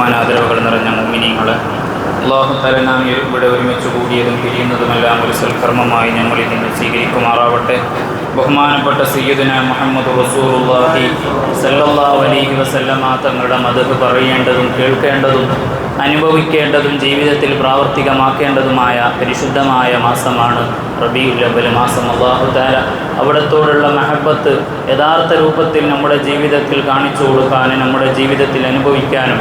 മാനാദരവുകൾ നിറഞ്ഞ മുഅ്മിനീങ്ങളെ, അല്ലാഹു തആല നാം ഇവിടെ ഒരുമിച്ച് കൂടിയതും പിരിയുന്നതുമെല്ലാം ഒരു സൽക്കർമ്മമായി ഞങ്ങളിൽ നിന്ന് സ്വീകരിക്കുമാറാവട്ടെ. ബഹുമാനപ്പെട്ട സയ്യിദുനാ മുഹമ്മദ് റസൂലുള്ളാഹി സല്ലല്ലാഹു അലൈഹി വസല്ലമ തങ്ങളുടെ മദ്ഹ് പറയേണ്ടതും കേൾക്കേണ്ടതും അനുഭവിക്കേണ്ടതും ജീവിതത്തിൽ പ്രാവർത്തികമാക്കേണ്ടതുമായ പരിശുദ്ധമായ മാസമാണ് റബീഉൽ അവ്വൽ മാസം. അല്ലാഹു തആല അവിടത്തോടുള്ള മഹബത്ത് യഥാർത്ഥ രൂപത്തിൽ നമ്മുടെ ജീവിതത്തിൽ കാണിച്ചു കൊടുക്കാനും നമ്മുടെ ജീവിതത്തിൽ അനുഭവിക്കാനും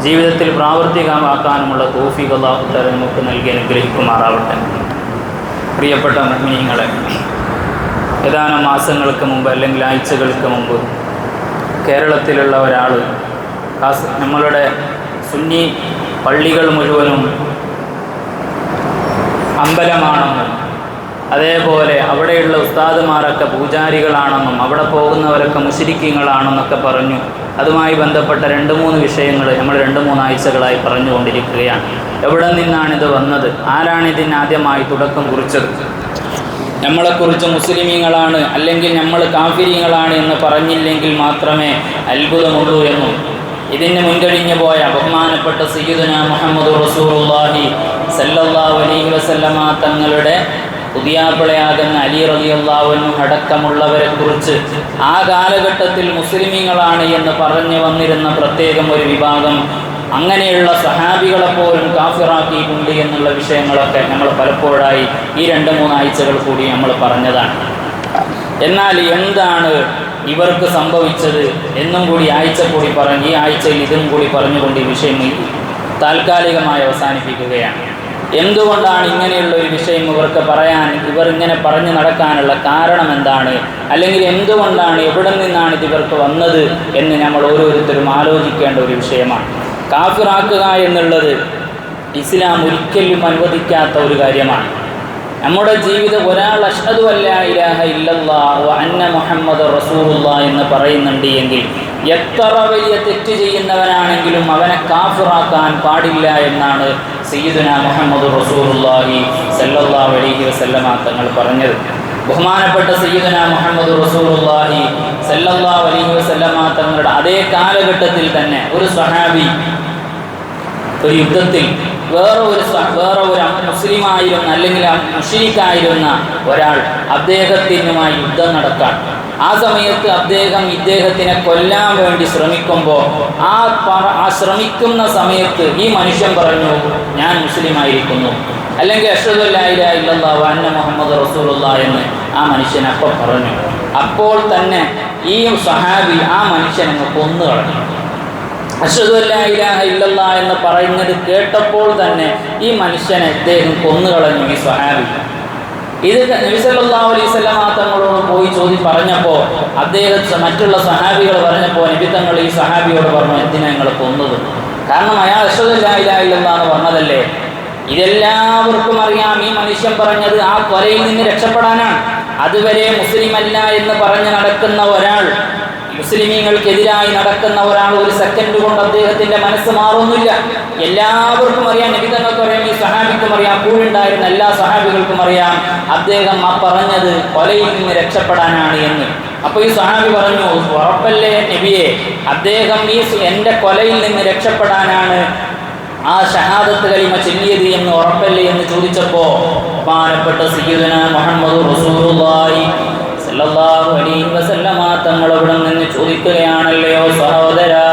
ജീവിതത്തിൽ പ്രാവർത്തികമാക്കാനുമുള്ള തൗഫീഖ് അല്ലാഹു തആല നമുക്ക് നൽകി അനുഗ്രഹിക്കുമാറാവട്ടെ. പ്രിയപ്പെട്ട മുഅ്മിനീങ്ങളെ, ഏതാനും മാസങ്ങൾക്ക് മുമ്പ് അല്ലെങ്കിൽ ആഴ്ചകൾക്ക് മുമ്പ് കേരളത്തിലുള്ള ഒരാൾ നമ്മളുടെ സുന്നി പള്ളികൾ മുഴുവനും അമ്പലമാണെന്നും അതേപോലെ അവിടെയുള്ള ഉസ്താദുമാരൊക്കെ പൂജാരികളാണെന്നും അവിടെ പോകുന്നവരൊക്കെ മുശ്രിക്കീങ്ങളാണെന്നൊക്കെ പറഞ്ഞു. അതുമായി ബന്ധപ്പെട്ട 2-3 വിഷയങ്ങൾ നമ്മൾ 2-3 ആഴ്ചകളായി പറഞ്ഞുകൊണ്ടിരിക്കുകയാണ്. എവിടെ നിന്നാണിത് വന്നത്? ആരാണിതിന് ആദ്യമായി തുടക്കം കുറിച്ചത്? നമ്മളെക്കുറിച്ച് മുസ്ലിമീങ്ങളാണ് അല്ലെങ്കിൽ നമ്മൾ കാഫിരീങ്ങളാണ് എന്ന് പറഞ്ഞില്ലെങ്കിൽ മാത്രമേ അത്ഭുതമുള്ളൂ എന്നും ഇതിന് മുൻകഴിഞ്ഞു പോയ ബഹുമാനപ്പെട്ട സയ്യിദുനാ മുഹമ്മദ് റസൂലുള്ളാഹി സല്ലല്ലാഹു അലൈഹി വസല്ലമ തങ്ങളുടെ പുതിയാപ്പിളയാകുന്ന അലി റളിയല്ലാഹു അൻഹു അടക്കമുള്ളവരെക്കുറിച്ച് ആ കാലഘട്ടത്തിൽ മുസ്ലിമീങ്ങളാണ് എന്ന് പറഞ്ഞു വന്നിരുന്ന പ്രത്യേകം ഒരു വിഭാഗം അങ്ങനെയുള്ള സഹാബികളെപ്പോലും കാഫിറാക്കിയിട്ടുണ്ട് എന്നുള്ള വിഷയങ്ങളൊക്കെ നമ്മൾ പലപ്പോഴായി ഈ 2-3 ആഴ്ചകൾ കൂടി നമ്മൾ പറഞ്ഞതാണ്. എന്നാൽ എന്താണ് ഇവർക്ക് സംഭവിച്ചത് എന്നും കൂടി ആഴ്ച കൂടി പറഞ്ഞ് ഈ ആഴ്ചയിൽ ഇതും കൂടി പറഞ്ഞുകൊണ്ട് ഈ വിഷയം താൽക്കാലികമായി അവസാനിപ്പിക്കുകയാണ്. എന്തുകൊണ്ടാണ് ഇങ്ങനെയുള്ള ഒരു വിഷയം ഇവർ ഇങ്ങനെ പറഞ്ഞു നടക്കാനുള്ള കാരണം എന്താണ്? അല്ലെങ്കിൽ എന്തുകൊണ്ടാണ്, എവിടെ നിന്നാണ് ഇവർക്ക് വന്നത് എന്ന് നമ്മൾ ഓരോരുത്തരും ആലോചിക്കേണ്ട ഒരു വിഷയമാണ്. കാഫിറാക്കുക എന്നുള്ളത് ഇസ്ലാം ഒരിക്കലും അനുവദിക്കാത്ത ഒരു കാര്യമാണ്. നമ്മുടെ ജീവിതം ഒരാൾ അഷ്ഹദു അല്ലാ ഇലാഹ ഇല്ലല്ലാഹ് വ അന്ന മുഹമ്മദ് റസൂലുള്ളാഹ് എന്ന് പറയുന്നുണ്ട് എങ്കിൽ എത്ര വലിയ തെറ്റ് ചെയ്യുന്നവനാണെങ്കിലും അവനെ കാഫിറാക്കാൻ പാടില്ല എന്നാണ് സയ്യിദുനാ മുഹമ്മദ് റസൂലുള്ളാഹി സല്ലല്ലാഹു അലൈഹി വസല്ലമ തങ്ങൾ പറഞ്ഞത്. ബഹുമാനപ്പെട്ട സയ്യിദുനാ മുഹമ്മദ് റസൂലുള്ളാഹി സല്ലല്ലാഹു അലൈഹി വസല്ലമ തങ്ങളുടെ അതേ കാലഘട്ടത്തിൽ തന്നെ ഒരു സ്വഹാബി ഒരു യുദ്ധത്തിൽ വേറെ ഒരു മുസ്ലിമായിരുന്ന അല്ലെങ്കിൽ മുശ്രിക്കായിരുന്ന ഒരാൾ അദ്ദേഹത്തിനുമായി യുദ്ധം നടക്കാൻ ആ സമയത്ത് ഇദ്ദേഹത്തിനെ കൊല്ലാൻ വേണ്ടി ശ്രമിക്കുമ്പോൾ ആ ശ്രമിക്കുന്ന സമയത്ത് ഈ മനുഷ്യൻ പറഞ്ഞു, ഞാൻ മുസ്ലിമായിരിക്കുന്നു, അല്ലെങ്കിൽ അഷ്ഹദു അല്ലാ ഇലാഹ ഇല്ലല്ലാഹു വ അന്ന മുഹമ്മദ് റസൂലുള്ളാഹ് എന്ന് ആ മനുഷ്യൻ അപ്പോൾ പറഞ്ഞു. അപ്പോൾ തന്നെ ഈ സഹാബി ആ മനുഷ്യനെ കൊന്നു കളഞ്ഞു. അഷ്ഹദു അല്ലാ ഇലാഹ ഇല്ലല്ലാഹ് എന്ന് പറയുന്നത് കേട്ടപ്പോൾ തന്നെ ഈ മനുഷ്യനെ അദ്ദേഹം കൊന്നുകളഞ്ഞു, ഈ സ്വഹാബി. ഇത് നബി സല്ലല്ലാഹു അലൈഹി വസല്ലമ തങ്ങളോട് പോയി പറഞ്ഞപ്പോൾ മറ്റുള്ള സഹാബികൾ പറഞ്ഞപ്പോൾ നബി തങ്ങൾ ഈ സഹാബിയോട് പറഞ്ഞു, എന്തിനാ നിങ്ങൾ കൊന്നത്? കാരണം അയാൾ അഷ്ഹദു അല്ലാ ഇലാഹ ഇല്ലല്ലാഹ് എന്ന് പറഞ്ഞതല്ലേ. ഇതെല്ലാവർക്കും അറിയാം, ഈ മനുഷ്യൻ പറഞ്ഞത് ആ കൊലയിൽ നിന്ന് രക്ഷപ്പെടാനാണ്. അതുവരെ മുസ്ലിമല്ല എന്ന് പറഞ്ഞ് നടക്കുന്ന ഒരാൾ, മുസ്ലിമീങ്ങൾക്കെതിരായി നടക്കുന്ന ഒരാൾ ഒരു സെക്കൻഡ് കൊണ്ട് അദ്ദേഹത്തിന്റെ മനസ്സ് മാറുന്നില്ല. എല്ലാവർക്കും അറിയാം, നബി തങ്ങൾക്ക് അറിയാം, ഈ സഹാബിക്കും അറിയാം, കൂടെയുണ്ടായിരുന്ന എല്ലാ സഹാബികൾക്കും അറിയാം അദ്ദേഹം ആ പറഞ്ഞത് കൊലയിൽ നിന്ന് രക്ഷപ്പെടാനാണ് എന്ന്. അപ്പോൾ ഈ സഹാബി പറഞ്ഞു, ഉറപ്പല്ലേ നബിയെ, അദ്ദേഹം എൻ്റെ കൊലയിൽ നിന്ന് രക്ഷപ്പെടാനാണ് ആ ഷഹാദത്ത് കലിമ ചൊല്ലിയത് എന്ന് ഉറപ്പല്ലേ എന്ന് ചോദിച്ചപ്പോൾ ബഹുമാനപ്പെട്ട സയ്യിദുനാ മുഹമ്മദ് റസൂലുള്ളാഹി സല്ലല്ലാഹു അലൈഹി വസല്ലമ തങ്ങൾ അവിടെ നിന്ന് ചോദിക്കുകയാണല്ലയോ സഹോദരാ,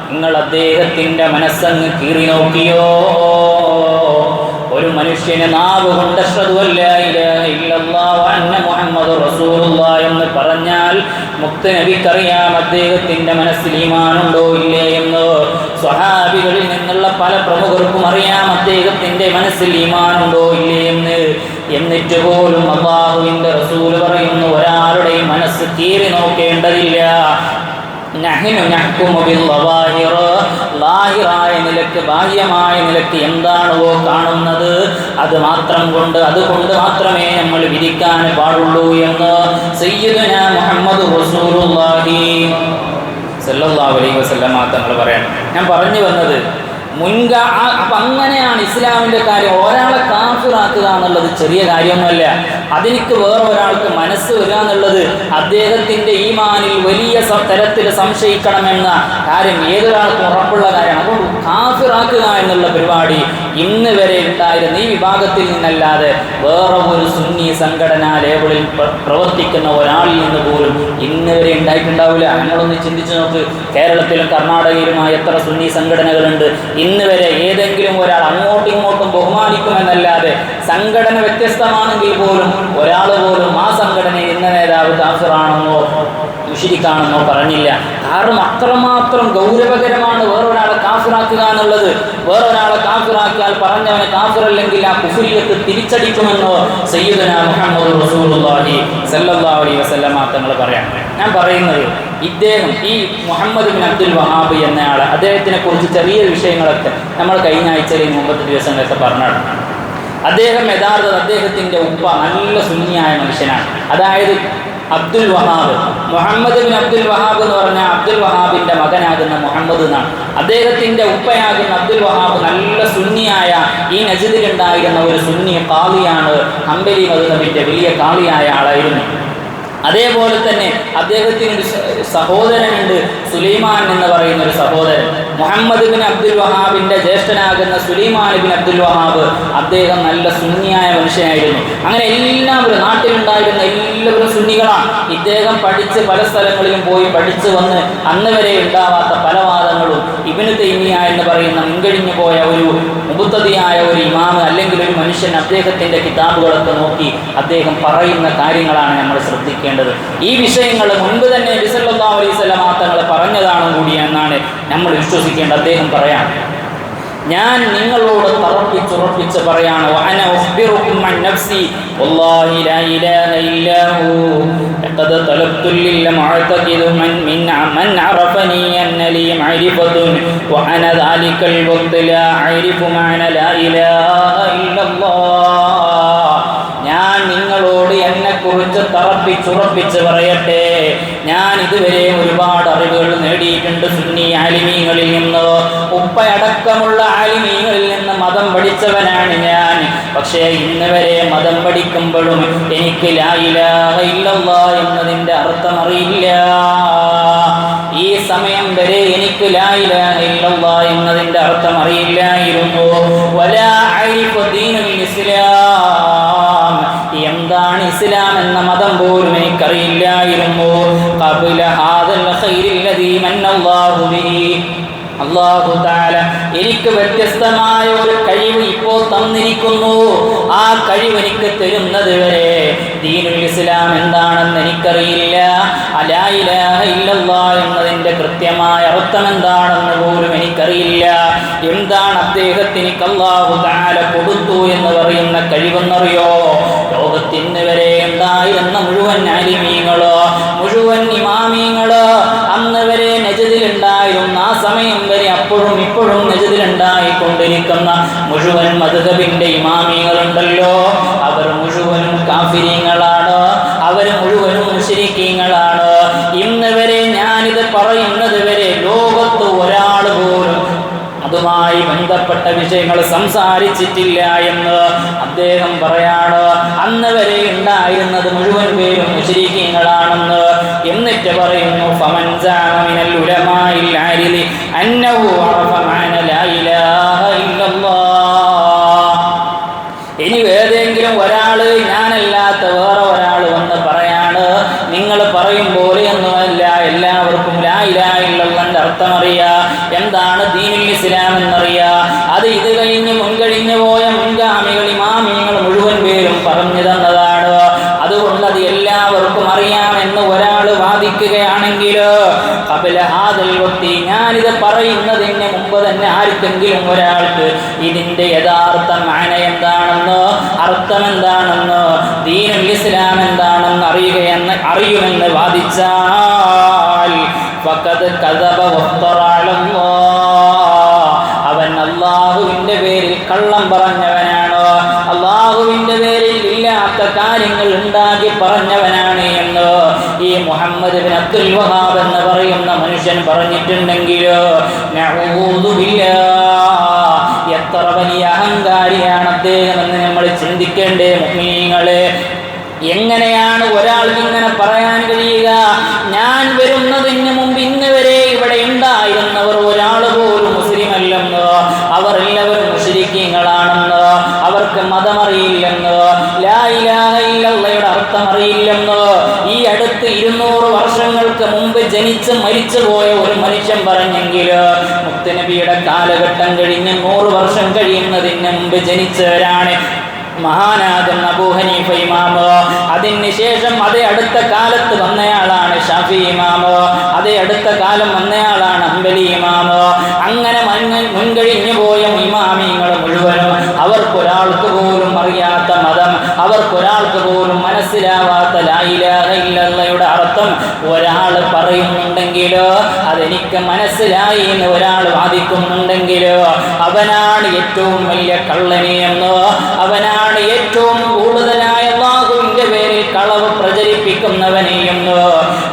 നിങ്ങൾ അദ്ദേഹത്തിൻ്റെ മനസ്സങ്ങ് കീറി നോക്കിയോ? ഒരു മനുഷ്യന് നാവ് കൊണ്ട് അഷ്ഹദു അല്ലാ ഇലാഹ ഇല്ലല്ലാഹു വ അന്ന മുഹമ്മദ് റസൂലുള്ളാഹ് എന്ന് പറഞ്ഞാൽ മുത്ത് നബിക്കറിയാം അദ്ദേഹത്തിൻ്റെ മനസ്സിൽ ഈമാനുണ്ടോ ഇല്ലേ എന്ന്. സ്വഹാബികളിൽ നിന്നുള്ള പല പ്രമുഖർക്കും അറിയാം അദ്ദേഹത്തിൻ്റെ മനസ്സിൽ ഈമാനുണ്ടോ ഇല്ലേ എന്ന്. എന്നിട്ട് പോലും അല്ലാഹുവിൻ്റെ റസൂൽ പറയുന്നു, ഒരാളുടെയും മനസ്സ് കീറി നോക്കേണ്ടതില്ല. ലാഹിറായ നിലക്ക്, ബാഹ്യമായ നിലക്ക് എന്താണോ കാണുന്നത് അതുകൊണ്ട് മാത്രമേ നമ്മൾ വിധിക്കാൻ പാടുള്ളൂ എന്ന് സയ്യിദുനാ മുഹമ്മദ് റസൂലുള്ളാഹി സല്ലല്ലാഹു അലൈഹി വസല്ലമ തങ്ങൾ പറയാണ്. ഞാൻ പറഞ്ഞു വന്നത്, അപ്പം അങ്ങനെയാണ് ഇസ്ലാമിൻ്റെ കാര്യം. ഒരാളെ കാഫിറാക്കുക എന്നുള്ളത് ചെറിയ കാര്യമൊന്നുമല്ല. അതിലേക്ക് വേറെ ഒരാൾക്ക് മനസ്സ് വരിക എന്നുള്ളത് അദ്ദേഹത്തിൻ്റെ ഈമാനിൽ വലിയ തരത്തിൽ സംശയിക്കണമെന്ന കാര്യം ഏതൊരാൾക്കും ഉറപ്പുള്ള കാര്യമാണ്. അതുകൊണ്ട് കാഫിറാക്കുക എന്നുള്ള പരിപാടി ഇന്ന് വരെ ഉണ്ടായിരുന്ന ഈ വിഭാഗത്തിൽ നിന്നല്ലാതെ വേറെ ഒരു സുന്നി സംഘടനാ ലേബിളിൽ പ്രവർത്തിക്കുന്ന ഒരാളിൽ നിന്ന് പോലും ഇന്ന് വരെ ഉണ്ടായിട്ടുണ്ടാവില്ല. നമ്മളൊന്ന് ചിന്തിച്ചു നോക്ക്. കേരളത്തിലും കർണാടകയിലുമായി എത്ര സുന്നി സംഘടനകളുണ്ട്. ഇന്ന് വരെ ഏതെങ്കിലും ഒരാൾ അങ്ങോട്ടും ഇങ്ങോട്ടും ബഹുമാനിക്കുമെന്നല്ലാതെ സംഘടന വ്യത്യസ്തമാണെങ്കിൽ പോലും ഒരാൾ പോലും ആ സംഘടനയിൽ ഇന്ന നേതാവ് കാഫിറാണെന്നോ മുശ്രിക്കാണെന്നോ പറഞ്ഞില്ല. കാരണം അത്രമാത്രം ഗൗരവകരമാണ് വേറൊരാളെ കാഫിറാക്കുക എന്നുള്ളത്. വേറൊരാളെ കാഫിറാക്കിയാൽ പറഞ്ഞവനെ കാഫിറല്ലെങ്കിൽ ആ കുഫ്രിയത്ത് തിരിച്ചടിക്കുമെന്നോ സയ്യിദുനാ മുഹമ്മദ് റസൂലുള്ളാഹി സ്വല്ലല്ലാഹു അലൈഹി വസല്ലമ തങ്ങൾ പറയാം. ഞാൻ പറയുന്നത് ഇദ്ദേഹം ഈ മുഹമ്മദ് ബിൻ അബ്ദുൽ വഹാബ് എന്നയാൾ, അദ്ദേഹത്തിനെ കുറിച്ച് ചെറിയ വിഷയങ്ങളൊക്കെ നമ്മൾ കഴിഞ്ഞ ആഴ്ചയിൽ മുമ്പത്തെ ദിവസങ്ങളൊക്കെ പറഞ്ഞാണ്. അദ്ദേഹത്തിൻ്റെ ഉപ്പ നല്ല സുന്നിയായ മനുഷ്യനാണ്. അതായത് അബ്ദുൽ വഹാബ്, മുഹമ്മദ് ബിൻ അബ്ദുൽ വഹാബ് എന്ന് പറഞ്ഞാൽ അബ്ദുൽ വഹാബിൻ്റെ മകനാകുന്ന മുഹമ്മദ് എന്നാണ്. അദ്ദേഹത്തിൻ്റെ ഉപ്പയാകുന്ന അബ്ദുൽ വഹാബ് നല്ല സുന്നിയായ ഈ നജ്ദിലുണ്ടായിരുന്ന ഒരു സുന്നി ഖാളിയാണ്. ഹംബലി മദ്ഹബിൻ്റെ വലിയ ഖാളിയായ ആളായിരുന്നു. അതേപോലെ തന്നെ അദ്ദേഹത്തിന് ഒരു സഹോദരനുണ്ട്, സുലൈമാൻ എന്ന് പറയുന്ന ഒരു സഹോദരൻ. മുഹമ്മദ് ബിൻ അബ്ദുൽ വഹാബിൻ്റെ ജ്യേഷ്ഠനാകുന്ന സുലൈമാൻ ബിൻ അബ്ദുൽ വഹാബ് അദ്ദേഹം നല്ല സുന്നിയായ മനുഷ്യനായിരുന്നു. അങ്ങനെ എല്ലാവരും നാട്ടിലുണ്ടായിരുന്ന എല്ലാവരും സുന്നികളാണ്. ഇദ്ദേഹം പഠിച്ച് പല സ്ഥലങ്ങളിലും പോയി പഠിച്ചു വന്ന് അന്ന് വരെ ഉണ്ടാവാത്ത പല വാദങ്ങളും ഇബ്നു തൈമിയ എന്ന് പറയുന്ന മുൻകഴിഞ്ഞു പോയ ഒരു മുബത്തദിയായ ഒരു ഇമാമ് അല്ലെങ്കിൽ ഒരു മനുഷ്യൻ അദ്ദേഹത്തിൻ്റെ കിതാബുകളൊക്കെ നോക്കി അദ്ദേഹം പറയുന്ന കാര്യങ്ങളാണ് നമ്മൾ ശ്രദ്ധിക്കേണ്ടത്. ഈ വിഷയങ്ങൾ മുൻപ് തന്നെ നബി സല്ലല്ലാഹു അലൈഹി വസല്ലം തങ്ങൾ പറഞ്ഞതാണ് കൂടി എന്നാണ് നമ്മൾ വിശ്വസിക്കേണ്ടത്. അദ്ദേഹം പറയാം, ഞാൻ നിങ്ങളോട് തറപ്പിച്ചുറപ്പിച്ച് പറയാണ്, വഅന ഉഖ്ബിറുകും അൻ നഫ്സി വല്ലാഹി ലാ ഇലാഹ ഇല്ലാ ഹു ലഖദ് തലബ്തു ലിൽ മുഅതഖിദു മൻ അറഫനി അന്ന ലി മഅരിഫത്തുൻ വഅന ദാലികൽ വഖ്ത് ലാ അഅരിഫു മഅന ലാ ഇലാഹ ഇല്ലല്ലാഹ്. ഞാൻ നിങ്ങളോട് എന്നെക്കുറിച്ച് തറപ്പിച്ചുറപ്പിച്ച് പറയട്ടെ, ഞാൻ ഇതുവരെ ഒരുപാട് അറിവുകൾ നേടിയിട്ടുണ്ട് സുന്നി ആലിമീങ്ങളിൽ നിന്ന്, ഉപ്പയടക്കമുള്ള ആലിമീങ്ങളിൽ നിന്ന് മതം പഠിച്ചവനാണ് ഞാൻ. പക്ഷേ ഇന്ന് വരെ മതം പഠിക്കുമ്പോഴും എനിക്ക് ലാ ഇലാഹ ഇല്ലല്ലാഹ് എന്നതിൻ്റെ അർത്ഥം അറിയില്ല. ഈ സമയം വരെ എനിക്ക് ലാ ഇലാഹ ഇല്ലല്ലാഹ് എന്നതിൻ്റെ അർത്ഥം അറിയില്ലായിരുന്നു. വലാ അഅരിഫു ദീനുൽ ഇസ്ലാം, എന്താണ് ഇസ്ലാം എന്ന മതം പോലും എനിക്കറിയില്ലായിരുന്നു. ഖബല ഹാദൽ ഖൈരിൽ ലദീ മന്നല്ലാഹു ബിഹി, അല്ലാഹു തആല എനിക്ക് വ്യത്യസ്തമായ ഒരു കഴിവ് ഇപ്പോൾ തന്നിരിക്കുന്നു. ആ കഴിവ് എനിക്ക് തരുന്നത് വരെ ദീനുൽ ഇസ്ലാം എന്താണെന്ന് എനിക്കറിയില്ല. ലാ ഇലാഹ ഇല്ലല്ലാഹ് എന്നതിൻ്റെ കൃത്യമായ അർത്ഥം എന്താണെന്ന് പോലും എനിക്കറിയില്ല. എന്താണ് അദ്ദേഹത്തിന് അല്ലാഹു തആല കൊടുത്തു എന്ന് പറയുന്ന കഴിവെന്നറിയോ? ലോകത്തിന് വരെ ഉണ്ടായിരുന്ന മുഴുവൻ ആലിമീങ്ങള്, മുഴുവൻ ഇമാമീങ്ങള്, അന്ന് വരെ നജ്ദിലുണ്ടായിരുന്ന ആ സമയം വരെ അപ്പോഴും ഇപ്പോഴും നജ്ദിലുണ്ടായിക്കൊണ്ടിരിക്കുന്ന മുഴുവൻ മദ്ഹബിൻ്റെ ഇമാമീങ്ങളുണ്ടല്ലോ, അവർ മുഴുവനും കാഫിരീങ്ങളാണ്, അവർ മുഴുവനും മുശ്രിക്കീങ്ങളാണ്. ഇന്ന് വരെ ഞാനിത് പറയുന്നത് വരെ ലോകത്ത് ഒരാൾ പോലും അതുമായി ബന്ധപ്പെട്ട വിഷയങ്ങൾ സംസാരിച്ചിട്ടില്ല എന്ന് അദ്ദേഹം പറയാണ്. അന്ന് വരെ ഉണ്ടായിരുന്നത് മുഴുവൻ പേരും മുശ്രിക്കീങ്ങളാണെന്ന്. എന്നിട്ട് പറയുന്നു, ഫമൻ സഅമ മിനൽ ഉലമാഇൽ ആരിലി അന്നഹു അറഫ മഅന ലാ ഇലാഹ ഇല്ലല്ലാഹ്. ഇനി ഏതെങ്കിലും ഒരാൾ, ഞാനല്ലാത്ത വേറെ ഒരാൾ വന്ന് പറയാണ്, നിങ്ങൾ പറയും പോലെയൊന്നുമല്ല, എല്ലാവർക്കും ലാ ഇലാഹ ഇല്ലല്ലാഹിന്റെ അർത്ഥം അറിയാം, എന്താണ് ദീനുൽ ഇസ്ലാം എന്നറിയാം. അത് ഇത് കഴിഞ്ഞ് മുൻകഴിഞ്ഞു പോയ മുൻഗാമികൾ ഇമാമികൾ മുഴുവൻ പേരും പറഞ്ഞു തന്നതാണ്. അതുകൊണ്ട് അത് എല്ലാവർക്കും അറിയാമെന്ന് ഒരാൾ വാദിക്കുകയാണെങ്കിൽ ഖബല ഹാദൽ വഖ്തി, ഞാനിത് പറയുന്നതിന് മുമ്പ് തന്നെ ആർക്കെങ്കിലും ഒരാൾക്ക് ഇതിൻ്റെ യഥാർത്ഥ മാന എന്താണെന്ന്, അർത്ഥം എന്താണെന്ന്, ദീനുൽ ഇസ്ലാം എന്താണെന്ന് അറിയുമെന്ന് വാദിച്ചാൽ ഫഖദ് കദബ വഫ്തറ അലല്ലാഹ്, അവൻ അല്ലാഹുവിൻ്റെ പേരിൽ കള്ളം പറഞ്ഞവനാണ്, അല്ലാഹുവിൻ്റെ പേരിൽ ഇല്ലാത്ത കാര്യങ്ങൾ ഉണ്ടാക്കി പറഞ്ഞവനാണ് എന്ന് ഈ മുഹമ്മദ് ബിൻ അബ്ദുൽ വഹാബ് എന്ന് പറയുന്ന മനുഷ്യൻ പറഞ്ഞിട്ടുണ്ടെങ്കിൽ നഊദു ബില്ലാഹ്, അദ്ദേഹം എന്ന് നമ്മൾ ചിന്തിക്കേണ്ടേ മുഅ്മിനീങ്ങളെ? എങ്ങനെയാണ് ഒരാൾക്ക് ഇങ്ങനെ പറയാൻ കഴിയുക? ഞാൻ വരുന്നതിന് മുമ്പ് ഇന്ന് വരെ ഇവിടെ ഉണ്ടായിരുന്നവർ ഒരാൾ പോലും മുസ്ലിം അല്ലെന്നോ, അവർ എല്ലാവരും മുശ്രിക്കീങ്ങളാണെന്നോ, അവർക്ക് മതമറിയില്ലെന്നോ, ലാ ഇലാഹ ഇല്ലല്ലാഹയുടെ അർത്ഥം അറിയില്ലെന്നോ ഈ അടുത്ത് 200 വർഷങ്ങൾക്ക് മുമ്പ് ജനിച്ച് മരിച്ചു പോയ ഒരു മനുഷ്യൻ പറഞ്ഞെങ്കിൽ, മുത്തുനബിയുടെ കാലഘട്ടം കഴിഞ്ഞ് 100 വർഷം കഴിയുന്നതിന് മുമ്പ് ജനിച്ചവരാണ് മഹാനാകുന്ന അബൂ ഹനീഫ ഇമാമ്. അതിനുശേഷം അതേ അടുത്ത കാലത്ത് വന്നയാളാണ് ഷാഫി ഇമാമ്. അതേ അടുത്ത കാലം വന്നയാളാണ് ഹംബലി ഇമാമ്. അങ്ങനെ മുൻകഴിഞ്ഞു പോയ ഇമാമിങ്ങൾ മുഴുവനും അവർക്കൊരാൾക്ക് പോലും അറിയാത്ത മതം, അവർക്കൊരാൾക്ക് പോലും മനസ്സിലാവാത്ത ലാ ഇലാഹ ഇല്ലല്ലാഹയുടെ അർത്ഥം ഒരാൾ പറയുന്നുണ്ടെങ്കിലോ, അതെനിക്ക് മനസ്സിലായി എന്ന് ഒരാൾ വാദിക്കുന്നുണ്ടെങ്കിലോ, അവനാണ് ഏറ്റവും വലിയ കള്ളനെ എന്നോ, അവനാണ് ഏറ്റവും കൂടുതലായ അല്ലാഹുവിന്റെ പേരിൽ കളവ് പ്രചരിപ്പിക്കുന്നവനെയെന്നോ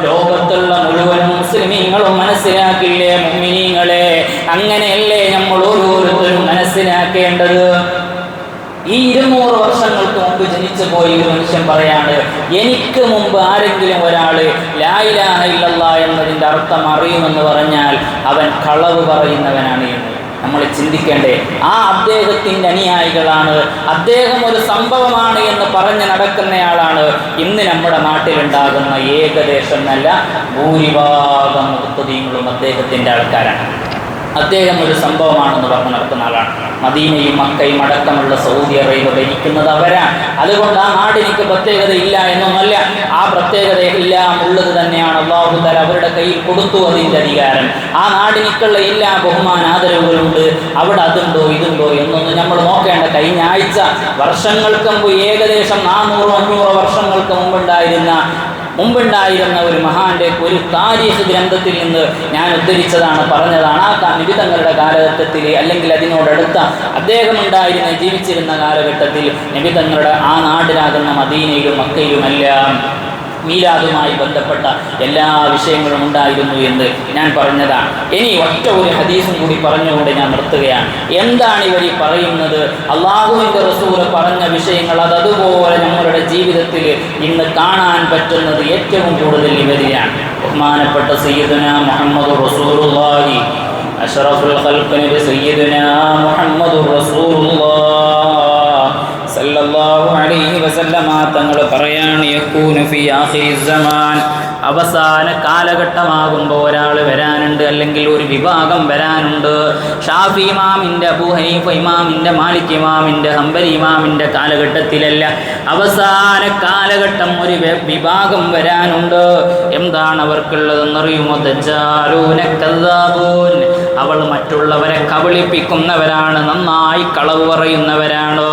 ലോകത്തുള്ള മുഴുവൻ മുസ്ലിമീങ്ങളും മനസ്സിലാക്കില്ലേ മുഅ്മിനീങ്ങളെ? അങ്ങനെയല്ലേ നമ്മൾ ഓരോരുത്തരും മനസ്സിലാക്കേണ്ടത്? ഈ 200 വർഷങ്ങൾക്ക് മുമ്പ് ജനിച്ചു പോയ ഒരു മനുഷ്യൻ പറയാണ്, എനിക്ക് മുമ്പ് ആരെങ്കിലും ഒരാൾ ലാ ഇലാഹ ഇല്ലല്ലാഹ് എന്നതിൻ്റെ അർത്ഥം അറിയുമെന്ന് പറഞ്ഞാൽ അവൻ കളവ് പറയുന്നവനാണ് എന്ന് നമ്മൾ ചിന്തിക്കേണ്ടേ? ആ അദ്ദേഹത്തിൻ്റെ അനുയായികളാണ്, അദ്ദേഹം ഒരു സംഭവമാണ് എന്ന് പറഞ്ഞ് നടക്കുന്നയാളാണ് ഇന്ന് നമ്മുടെ നാട്ടിലുണ്ടാകുന്ന ഏകദേശം നല്ല ഭൂരിഭാഗം മുഖ്തദീങ്ങളും അദ്ദേഹത്തിൻ്റെ ആൾക്കാരാണ്. അദ്ദേഹം ഒരു സംഭവമാണെന്ന് പറഞ്ഞ് നടക്കുന്ന ആളാണ്. മദീനയും മക്കയും അടക്കമുള്ള സൗദി അറേബ്യ ഭരിക്കുന്നത് അവരാണ്. അതുകൊണ്ട് ആ നാടിനിക്ക് പ്രത്യേകത ഇല്ല എന്നൊന്നല്ല, ആ പ്രത്യേകത എല്ലാം ഉള്ളത് തന്നെയാണ്. അല്ലാഹു തആല അവരുടെ കയ്യിൽ കൊടുത്തു അതിൻ്റെ അധികാരം. ആ നാടിനിക്കുള്ള എല്ലാ ബഹുമാനാദരവുകളുണ്ട്. അവിടെ അതുണ്ടോ ഇതുണ്ടോ എന്നൊന്നും നമ്മൾ നോക്കേണ്ട. കഴിഞ്ഞ ആഴ്ച വർഷങ്ങൾക്ക് മുമ്പ് ഏകദേശം 400-500 വർഷങ്ങൾക്ക് മുമ്പുണ്ടായിരുന്ന ഒരു മഹാന്റെ ഒരു താരീഖ് ഗ്രന്ഥത്തിൽ നിന്ന് ഞാൻ ഉദ്ധരിച്ചതാണ്, പറഞ്ഞതാണ്. ആ നബി തങ്ങളുടെ കാലഘട്ടത്തിൽ അല്ലെങ്കിൽ അതിനോടടുത്ത അദ്ദേഹം ജീവിച്ചിരുന്ന കാലഘട്ടത്തിൽ നബി തങ്ങളുടെ ആ നാടിനാകുന്ന മദീനയിലും മക്കയിലുമെല്ലാം മീലാദുമായി ബന്ധപ്പെട്ട എല്ലാ വിഷയങ്ങളും ഉണ്ടായിരുന്നു എന്ന് ഞാൻ പറഞ്ഞതാണ്. ഇനി ഒറ്റ ഒരു ഹദീസും കൂടി പറഞ്ഞുകൊണ്ട് ഞാൻ നിർത്തുകയാണ്. എന്താണ് ഇവർ ഈ പറയുന്നത്? അള്ളാഹുവിൻ്റെ റസൂൽ പറഞ്ഞ വിഷയങ്ങൾ അതുപോലെ നമ്മളുടെ ജീവിതത്തിൽ ഇന്ന് കാണാൻ പറ്റുന്നത് ഏറ്റവും കൂടുതൽ ഇവരിലാണ്. ബഹുമാനപ്പെട്ട സയ്യിദുനാ മുഹമ്മദുർ റസൂലുള്ളാഹി അഷ്റഫുൽ ഖൽഖ് നബി സയ്യിദുനാ മുഹമ്മദുർ റസൂലുള്ളാഹി സല്ലല്ലാഹു അലൈഹി വസല്ലമ തങ്ങൾ പറയാണ്, യകൂനു ഫി ആഖിരിസ് സമാൻ, അവസാന കാലഘട്ടമാകുമ്പോൾ ഒരാൾ വരാനുണ്ട്, അല്ലെങ്കിൽ ഒരു വിഭാഗം വരാനുണ്ട്. ഷാഫി ഇമാമിൻ്റെ, അബൂ ഹനീഫ ഇമാമിൻ്റെ, മാലിക് ഇമാമിൻ്റെ, ഹംബലി ഇമാമിൻ്റെ കാലഘട്ടത്തിലല്ല, അവസാന കാലഘട്ടം ഒരു വിഭാഗം വരാനുണ്ട്. എന്താണ് അവർക്കുള്ളതെന്നറിയുമോ? ദജ്ജാലൂന കദ്ദാബൂൻ, അവൾ മറ്റുള്ളവരെ കബളിപ്പിക്കുന്നവരാണ്, നന്നായി കളവ് പറയുന്നവരാണ്.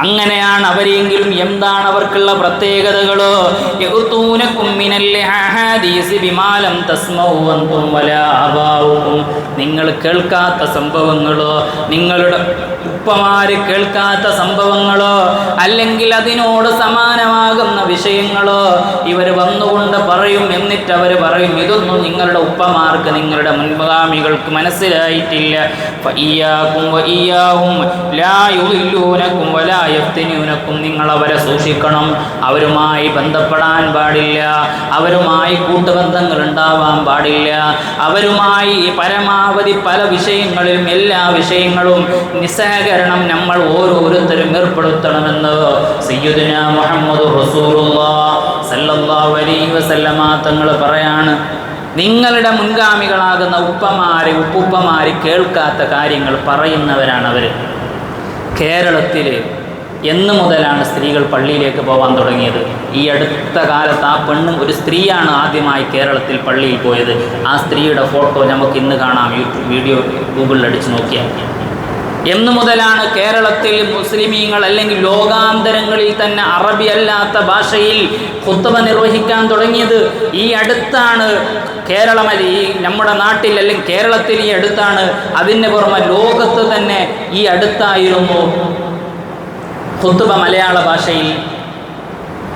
അങ്ങനെയാണ് അവരെങ്കിലും എന്താണ് അവർക്കുള്ള പ്രത്യേകതകളോ? നിങ്ങൾ കേൾക്കാത്ത സംഭവങ്ങളോ, നിങ്ങളുടെ ഉപ്പമാര് കേൾക്കാത്ത സംഭവങ്ങളോ, അല്ലെങ്കിൽ അതിനോട് സമാനമാകുന്ന വിഷയങ്ങളോ ഇവർ വന്നുകൊണ്ട് പറയും. എന്നിട്ട് അവർ പറയും, ഇതൊന്നും നിങ്ങളുടെ ഉപ്പമാർക്ക്, നിങ്ങളുടെ മുൻഗാമികൾക്ക് മനസ്സിലായിട്ടില്ല. നിങ്ങൾ അവരെ സൂക്ഷിക്കണം. അവരുമായി ബന്ധപ്പെടാൻ പാടില്ല, അവരുമായി കൂട്ടുബന്ധങ്ങൾ ഉണ്ടാവാൻ പാടില്ല, അവരുമായി പരമാവധി പല വിഷയങ്ങളിലും എല്ലാ വിഷയങ്ങളും നിസ്സഹകരണം നമ്മൾ ഓരോരുത്തരും ഏർപ്പെടുത്തണമെന്ന് സയ്യിദുനാ മുഹമ്മദുർ റസൂലുള്ളാഹി സല്ലല്ലാഹു അലൈഹി വസല്ലമ തങ്ങൾ പറയാണ്. നിങ്ങളുടെ മുൻഗാമികളാകുന്ന ഉപ്പുപ്പമാര് കേൾക്കാത്ത കാര്യങ്ങൾ പറയുന്നവരാണ് അവർ. കേരളത്തിൽ എന്ന് മുതലാണ് സ്ത്രീകൾ പള്ളിയിലേക്ക് പോകാൻ തുടങ്ങിയത്? ഈ അടുത്ത കാലത്ത് ആ ഒരു സ്ത്രീയാണ് ആദ്യമായി കേരളത്തിൽ പള്ളിയിൽ പോയത്. ആ സ്ത്രീയുടെ ഫോട്ടോ നമുക്ക് ഇന്ന് കാണാം, വീഡിയോ ഗൂഗിളിൽ അടിച്ച് നോക്കിയാൽ. എന്ന് മുതലാണ് കേരളത്തിൽ മുസ്ലിമീങ്ങൾ അല്ലെങ്കിൽ ലോകാന്തരങ്ങളിൽ തന്നെ അറബി അല്ലാത്ത ഭാഷയിൽ ഖുത്ബ നിർവഹിക്കാൻ തുടങ്ങിയത്? ഈ അടുത്താണ് ഈ നമ്മുടെ നാട്ടിൽ അല്ലെങ്കിൽ കേരളത്തിൽ ഈ അടുത്താണ്. അതിന് പുറമെ ലോകത്ത് തന്നെ ഈ അടുത്തായിരുന്നു ഖുത്ബ മലയാള ഭാഷയിൽ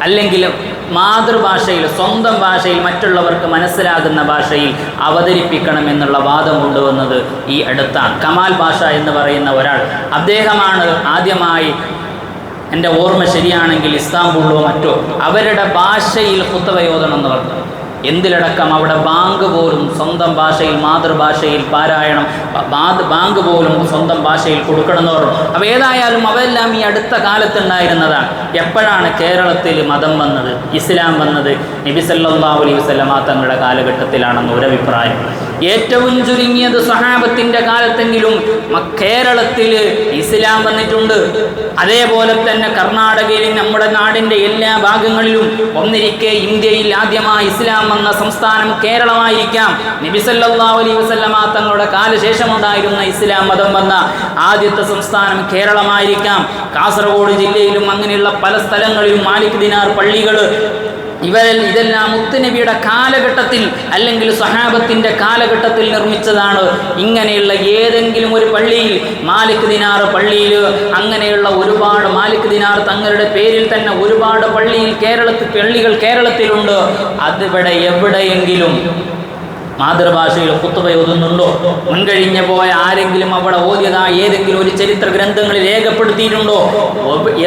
അല്ലെങ്കിൽ മാതൃഭാഷയിൽ, സ്വന്തം ഭാഷയിൽ, മറ്റുള്ളവർക്ക് മനസ്സിലാകുന്ന ഭാഷയിൽ അവതരിപ്പിക്കണം എന്നുള്ള വാദം കൊണ്ടുവന്നത് ഈ അടുത്താണ്. കമാൽ ഭാഷ എന്ന് പറയുന്ന ഒരാൾ, അദ്ദേഹമാണ് ആദ്യമായി, എൻ്റെ ഓർമ്മ ശരിയാണെങ്കിൽ ഇസ്താംബൂളിലോ മറ്റോ, അവരുടെ ഭാഷയിൽ ഖുത്ബ ഓതണം എന്ന് പറഞ്ഞു. എന്തിലടക്കം അവിടെ ബാങ്ക് പോലും സ്വന്തം ഭാഷയിൽ, മാതൃഭാഷയിൽ പാരായണം, ബാങ്ക് പോലും സ്വന്തം ഭാഷയിൽ കൊടുക്കണമെന്ന് പറഞ്ഞു. അപ്പോൾ ഏതായാലും അവയെല്ലാം ഈ അടുത്ത കാലത്തുണ്ടായിരുന്നതാണ്. എപ്പോഴാണ് കേരളത്തിൽ മതം വന്നത്, ഇസ്ലാം വന്നത്? നബി സല്ലല്ലാഹു അലൈഹി വസല്ലമ തങ്ങളുടെ കാലഘട്ടത്തിലാണെന്ന് ഒരഭിപ്രായം. ഏറ്റവും ചുരുങ്ങിയത് സ്വഹാബത്തിൻ്റെ കാലത്തെങ്കിലും കേരളത്തിൽ ഇസ്ലാം വന്നിട്ടുണ്ട്. അതേപോലെ തന്നെ കർണാടകയിൽ, നമ്മുടെ നാടിൻ്റെ എല്ലാ ഭാഗങ്ങളിലും ഒന്നിരിക്കെ ഇന്ത്യയിൽ ആദ്യമായി ഇസ്ലാം വന്ന സംസ്ഥാനം കേരളമായിരിക്കാം. നബി സല്ലല്ലാഹു അലൈഹി വസല്ലമ തങ്ങളുടെ കാലശേഷമുണ്ടായിരുന്ന ഇസ്ലാം മതം വന്ന ആദ്യത്തെ സംസ്ഥാനം കേരളമായിരിക്കാം. കാസർഗോഡ് ജില്ലയിലും അങ്ങനെയുള്ള പല സ്ഥലങ്ങളിലും മാലിക് ദിനാർ പള്ളികൾ, ഇതെല്ലാം മുത്തുനബിയുടെ കാലഘട്ടത്തിൽ അല്ലെങ്കിൽ സ്വഹാബത്തിൻ്റെ കാലഘട്ടത്തിൽ നിർമ്മിച്ചതാണ്. ഇങ്ങനെയുള്ള ഏതെങ്കിലും ഒരു പള്ളിയിൽ, മാലിക് ദിനാർ പള്ളിയിൽ, അങ്ങനെയുള്ള ഒരുപാട് മാലിക് ദിനാർ തങ്ങളുടെ പേരിൽ തന്നെ ഒരുപാട് പള്ളികൾ കേരളത്തിലുണ്ട്. അതിവിടെ എവിടെയെങ്കിലും മാതൃഭാഷയിൽ ഖുത്ബ ഓതുന്നുണ്ടോ? മുൻകഴിഞ്ഞ പോയ ആരെങ്കിലും അവിടെ ഓതിയതായി ഏതെങ്കിലും ഒരു ചരിത്ര ഗ്രന്ഥങ്ങളിൽ രേഖപ്പെടുത്തിയിട്ടുണ്ടോ?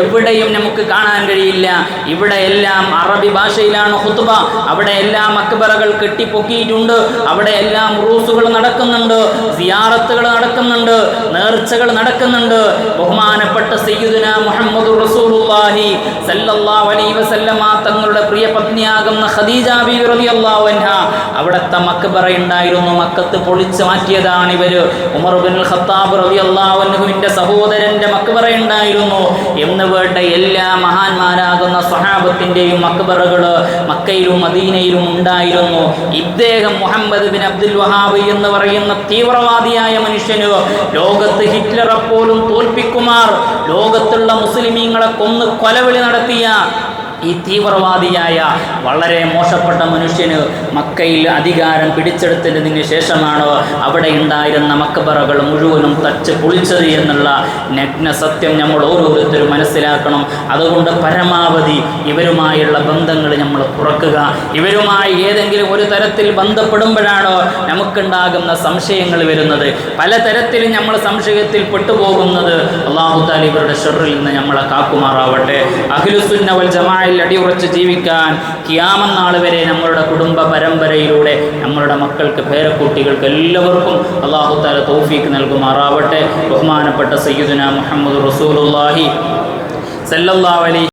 എവിടെയും നമുക്ക് കാണാൻ കഴിയില്ല. ഇവിടെ എല്ലാം അറബി ഭാഷയിലാണ് ഖുത്ബ. അവിടെ എല്ലാം മക്ബറകൾ കെട്ടിപ്പൊക്കിയിട്ടുണ്ട്. അവിടെ എല്ലാം ഉറൂസുകൾ നടക്കുന്നുണ്ട്, സിയാറത്തുകൾ നടക്കുന്നുണ്ട്, നേർച്ചകൾ നടക്കുന്നുണ്ട്. ബഹുമാനപ്പെട്ട സയ്യിദുനാ മുഹമ്മദുർ റസൂലുള്ളാഹി സല്ലല്ലാഹു അലൈഹി വസല്ലമ തങ്ങളുടെ പ്രിയ പത്നിയാകുന്ന ഖദീജ ബീവി റളിയല്ലാഹു അൻഹാ അവിടുത്തെ മക്ബറ ഉണ്ടായിരുന്നു. മക്കത്ത് പൊളിച്ചു മാറ്റിയതാണ് ഇവര്. ഉമർ ഇബ്നുൽ ഖത്താബ് റളിയല്ലാഹു അൻഹുവിന്റെ സഹോദരന്റെ മക്ബറ ഉണ്ടായിരുന്നു. എന്ന് വേണ്ട എല്ലാ മഹാന്മാരാകുന്ന സ്വഹാബത്തിന്റെയും മക്ബറകള് മക്കയിലും മദീനയിലും ഉണ്ടായിരുന്നു. ഇദ്ദേഹം മുഹമ്മദ് ബിൻ അബ്ദുൽ വഹാബ് എന്ന് പറയുന്ന തീവ്രവാദിയായ മനുഷ്യന് ലോകത്ത് ഹിറ്റ്ലറെ പോലും തോൽപ്പിക്കുമാർ ലോകത്തുള്ള മുസ്ലിമീങ്ങളെ കൊന്ന് കൊലവിളി നടത്തിയ ഈ തീവ്രവാദിയായ വളരെ മോശപ്പെട്ട മനുഷ്യന് മക്കയിൽ അധികാരം പിടിച്ചെടുത്തതിന് ശേഷമാണ് അവിടെ ഉണ്ടായിരുന്ന മക്ബറകൾ മുഴുവനും തച്ച് പൊളിച്ചത് എന്നുള്ള നഗ്ന സത്യം നമ്മൾ ഓരോരുത്തരും മനസ്സിലാക്കണം. അതുകൊണ്ട് പരമാവധി ഇവരുമായുള്ള ബന്ധങ്ങൾ നമ്മൾ കുറക്കുക. ഇവരുമായി ഏതെങ്കിലും ഒരു തരത്തിൽ ബന്ധപ്പെടുമ്പോഴാണ് നമുക്കുണ്ടാകുന്ന സംശയങ്ങൾ വരുന്നത്. പലതരത്തിലും നമ്മൾ സംശയത്തിൽ പെട്ടുപോകുന്നത്. അല്ലാഹു തആല ഇവരുടെ ശർറിൽ നിന്ന് നമ്മളെ കാക്കുമാറാവട്ടെ. അഹ്ലുസുന്ന വൽ ജമാഅയിൽ അടിയുറച്ച് ജീവിക്കാൻ ഖിയാമത്ത് നാൾ വരെ നമ്മളുടെ കുടുംബ പരമ്പരയിലൂടെ നമ്മളുടെ മക്കൾക്ക്, പേരക്കുട്ടികൾക്ക് എല്ലാവർക്കും അല്ലാഹു തആല തൗഫീഖ് നൽകുമാറാവട്ടെ. ബഹുമാനപ്പെട്ട സയ്യിദുനാ മുഹമ്മദുർ റസൂലുള്ളാഹി സല്ലല്ലാഹു അലൈഹി